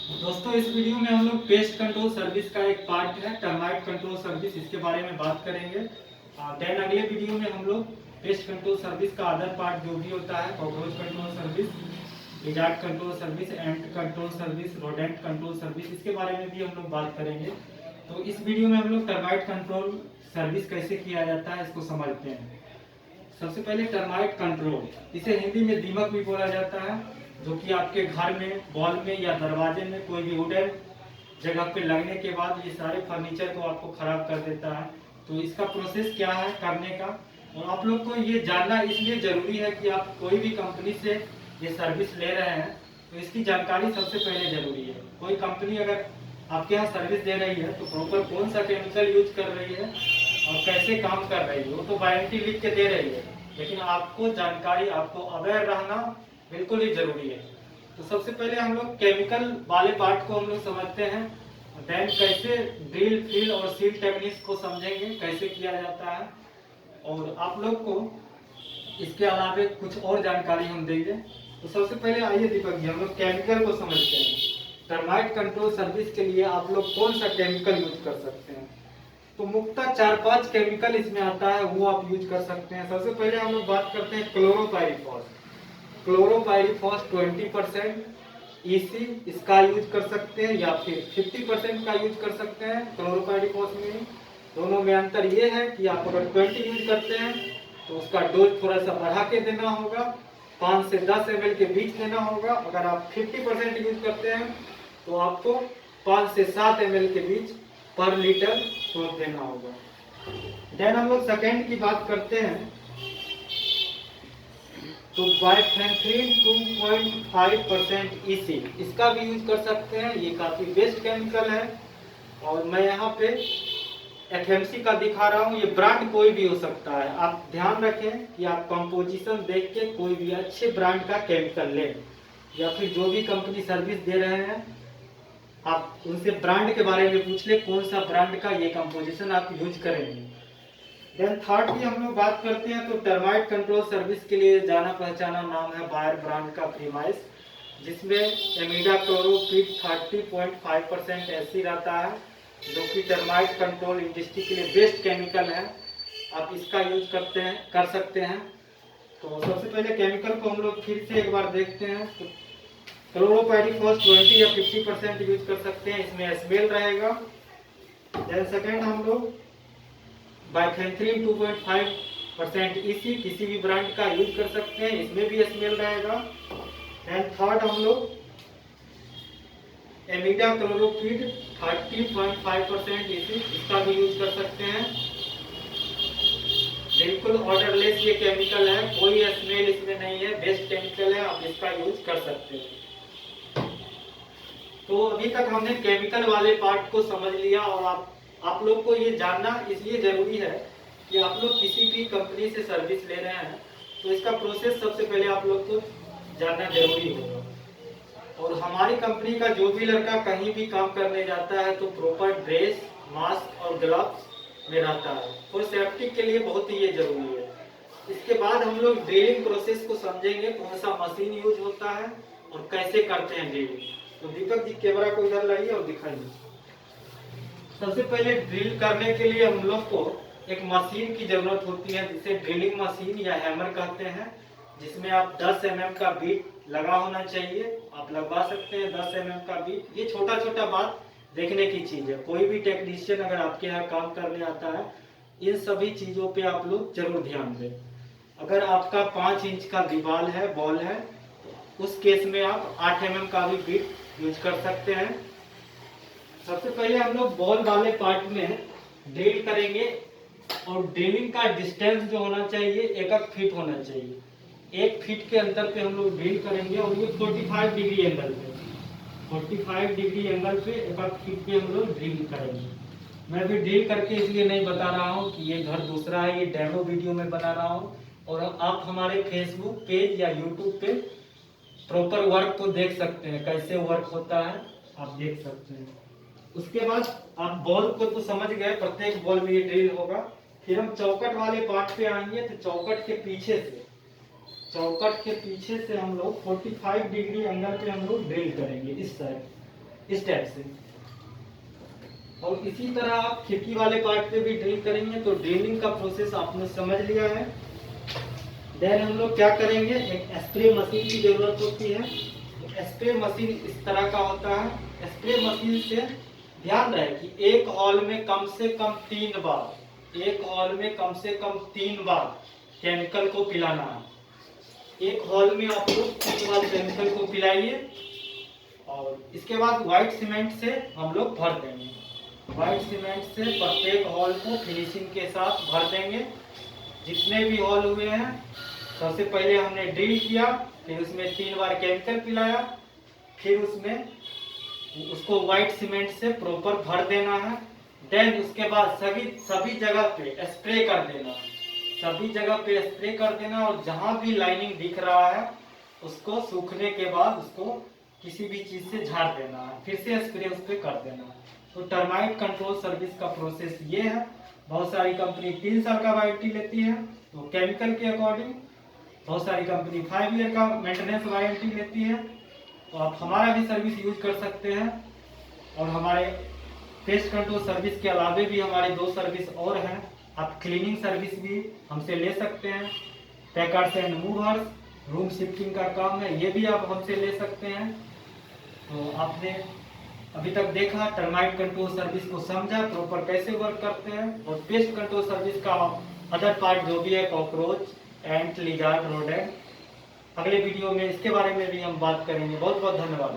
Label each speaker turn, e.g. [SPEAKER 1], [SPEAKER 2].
[SPEAKER 1] दोस्तों इस वीडियो में हम लोग पेस्ट कंट्रोल सर्विस का एक पार्ट है टर्माइट कंट्रोल सर्विस, इसके बारे में बात करेंगे। देन अगले वीडियो में हम लोग पेस्ट कंट्रोल सर्विस का अदर पार्ट जो भी होता है, cockroach control service, lizard control service, ant control service, rodent control service, इसके बारे में भी हम लोग बात करेंगे। तो इस वीडियो में हम लोग टर्माइट कंट्रोल सर्विस कैसे किया जाता है इसको समझते हैं। सबसे पहले टर्माइट कंट्रोल, इसे हिंदी में दीमक भी बोला जाता है, जो कि आपके घर में, वॉल में या दरवाजे में कोई भी वुडन जगह पे लगने के बाद ये सारे फर्नीचर को आपको खराब कर देता है। तो इसका प्रोसेस क्या है करने का, और आप लोग को ये जानना इसलिए जरूरी है कि आप कोई भी कंपनी से ये सर्विस ले रहे हैं तो इसकी जानकारी सबसे पहले जरूरी है। कोई कंपनी अगर आपके यहाँ सर्विस दे रही है तो प्रॉपर कौन सा केमिकल यूज कर रही है और कैसे काम कर रही है, वो तो वारंटी लिख के दे रही है, लेकिन आपको जानकारी, आपको अवेयर रहना बिल्कुल ही जरूरी है। तो सबसे पहले हम लोग केमिकल वाले पार्ट को हम लोग समझते हैं, देन कैसे ड्रिल, फिल और सील टेक्निक्स को समझेंगे कैसे किया जाता है, और आप लोग को इसके अलावा कुछ और जानकारी हम देंगे। तो सबसे पहले आइए दीपक जी, हम लोग केमिकल को समझते हैं। टर्माइट कंट्रोल सर्विस के लिए आप लोग कौन सा केमिकल यूज कर सकते हैं? तो मुख्यतः 4-5 केमिकल इसमें आता है, वो आप यूज कर सकते हैं। सबसे पहले हम लोग बात करते हैं क्लोरोपाइरीफॉस। क्लोरोपाइरीफॉस 20% ईसी इसका यूज कर सकते हैं, या फिर 50% का यूज कर सकते हैं क्लोरोपाइरीफॉस में। दोनों में अंतर ये है कि आप अगर 20 यूज करते हैं तो उसका डोज थोड़ा सा बढ़ा के देना होगा, 5 से 10 ml के बीच देना होगा। अगर आप 50% यूज करते हैं तो आपको 5 से 7 ml के बीच पर लीटर डोज देना होगा। देन हम लोग सेकेंड की बात करते हैं तो बाइफेंथ्रीन 2.5% ईसी, इसका भी यूज कर सकते हैं। ये काफी बेस्ट केमिकल है, और मैं यहाँ पे एफएमसी का दिखा रहा हूँ। ये ब्रांड कोई भी हो सकता है, आप ध्यान रखें कि आप कंपोजिशन देख के कोई भी अच्छे ब्रांड का केमिकल लें, या फिर जो भी कंपनी सर्विस दे रहे हैं आप उनसे ब्रांड के बारे में पूछ ले, कौन सा ब्रांड का ये कंपोजिशन आप यूज करेंगे। देन थर्ड की हम लोग बात करते हैं तो टर्माइट कंट्रोल सर्विस के लिए जाना पहचाना नाम है बायर ब्रांड का प्रीमाइस, जिसमें एमिडा क्लोरोपिड 30.5% एसी रहता है, जो कि टर्माइट कंट्रोल इंडस्ट्री के लिए बेस्ट केमिकल है। आप इसका यूज कर सकते हैं। तो सबसे पहले केमिकल को हम लोग फिर से एक बार देखते हैं। तो क्लोरोपाइरीफॉस 20 या 50% यूज कर सकते हैं, इसमें स्मेल रहेगा। देन सेकेंड हम लोग बाइफेंथ्रीन 2.5% ईसी, किसी भी ब्रांड का यूज कर सकते हैं, इसमें भी स्मेल रहेगा। एंड थर्ड हम लोग एमिडा क्लोरोपिड 30.5% ईसी, इसका भी यूज कर सकते हैं। बिल्कुल ऑर्डरलेस ये केमिकल है, कोई स्मेल इसमें नहीं है, बेस्ट केमिकल है, आप इसका यूज कर सकते हैं। तो अभी तक हमने केमिकल वाले पार्ट को समझ लिया, और आप लोग को ये जानना इसलिए जरूरी है कि आप लोग किसी भी कंपनी से सर्विस ले रहे हैं तो इसका प्रोसेस सबसे पहले आप लोग को जानना जरूरी होगा। और हमारी कंपनी का जो भी लड़का कहीं भी काम करने जाता है तो प्रॉपर ड्रेस, मास्क और ग्लव्स में रहता है, और सेफ्टी के लिए बहुत ही ये जरूरी है। इसके बाद हम लोग ड्रिलिंग प्रोसेस को समझेंगे, कौन सा मशीन यूज होता है और कैसे करते हैं ड्रिलिंग। तो दीपक जी कैमरा को इधर लाइए और दिखाइए। सबसे पहले ड्रिल करने के लिए हम लोग को एक मशीन की जरूरत होती है, जिसे ड्रिलिंग मशीन या हैमर कहते हैं, जिसमें आप 10 mm का बीट लगा होना चाहिए। आप लगवा सकते हैं 10 mm का बीट। ये छोटा छोटा बात देखने की चीज है, कोई भी टेक्नीशियन अगर आपके यहाँ काम करने आता है इन सभी चीजों पे आप लोग जरूर ध्यान दें। अगर आपका 5 इंच का दीवार है, बॉल है, उस केस में आप 8 mm का भी बीट यूज कर सकते हैं। सबसे पहले हम लोग बॉल वाले पार्ट में ड्रिल करेंगे, और ड्रिलिंग का डिस्टेंस जो होना चाहिए 1 फीट होना चाहिए। 1 फीट के अंतर पे हम लोग ड्रिल करेंगे, और ये 45 डिग्री एंगल पे, 45 डिग्री एंगल पे 1 फीट पे हम लोग ड्रिल करेंगे। मैं अभी ड्रिल करके इसलिए नहीं बता रहा हूँ कि ये घर दूसरा है, ये डेमो वीडियो में बना रहा हूँ, और आप हमारे फेसबुक पेज या यूट्यूब पे प्रॉपर वर्क को देख सकते हैं, कैसे वर्क होता है आप देख सकते हैं। उसके बाद आप बॉल को तो समझ गए, प्रत्येक बॉल में ये ड्रिल होगा। फिर हम चौकट वाले पार्ट पे आएंगे, तो चौकट के पीछे से हम लोग 45 डिग्री एंगल पे हम लोग ड्रिल करेंगे इस साइड। इस टाइप से। और इसी तरह आप खिड़की वाले पार्ट पे भी ड्रिल करेंगे। तो ड्रिलिंग का प्रोसेस आपने समझ लिया है। देन हम लोग क्या करेंगे, एक स्प्रे मशीन की जरूरत होती है। स्प्रे मशीन इस तरह का होता है। स्प्रे मशीन से ध्यान रहे कि एक हॉल में कम से कम 3 बार, एक हॉल में कम से कम 3 बार केमिकल को पिलाना है। एक हॉल में आप लोग 3 बार केमिकल को पिलाइए और इसके बाद व्हाइट सीमेंट से हम लोग भर देंगे। व्हाइट सीमेंट से प्रत्येक हॉल को फिनिशिंग के साथ भर देंगे। जितने भी हॉल हुए हैं, सबसे पहले हमने ड्रिल किया, फिर उसमें 3 बार केमिकल पिलाया, फिर उसमें उसको व्हाइट सीमेंट से प्रॉपर भर देना है। देन उसके बाद सभी जगह पे स्प्रे कर देना, सभी जगह पे स्प्रे कर देना। और जहां भी लाइनिंग दिख रहा है उसको सूखने के बाद उसको किसी भी चीज से झाड़ देना है, फिर से स्प्रे उस पर कर देना। तो टर्माइट कंट्रोल सर्विस का प्रोसेस ये है। बहुत सारी कंपनी 3 साल का वारंटी लेती है, तो केमिकल के अकॉर्डिंग बहुत सारी कंपनी 5 ईयर का मेंटेनेंस वारंटी लेती है। तो आप हमारा भी सर्विस यूज कर सकते हैं। और हमारे पेस्ट कंट्रोल सर्विस के अलावे भी हमारे 2 सर्विस और हैं। आप क्लीनिंग सर्विस भी हमसे ले सकते हैं। Packers and movers, room shifting का काम है, ये भी आप हमसे ले सकते हैं। तो आपने अभी तक देखा, टर्माइट कंट्रोल सर्विस को समझा, प्रॉपर कैसे वर्क करते हैं। और पेस्ट कंट्रोल सर्विस का अदर पार्ट जो भी है, कॉकरोच, एंट, लिजार्ड, रोडेंट, अगले वीडियो में इसके बारे में भी हम बात करेंगे। बहुत बहुत धन्यवाद।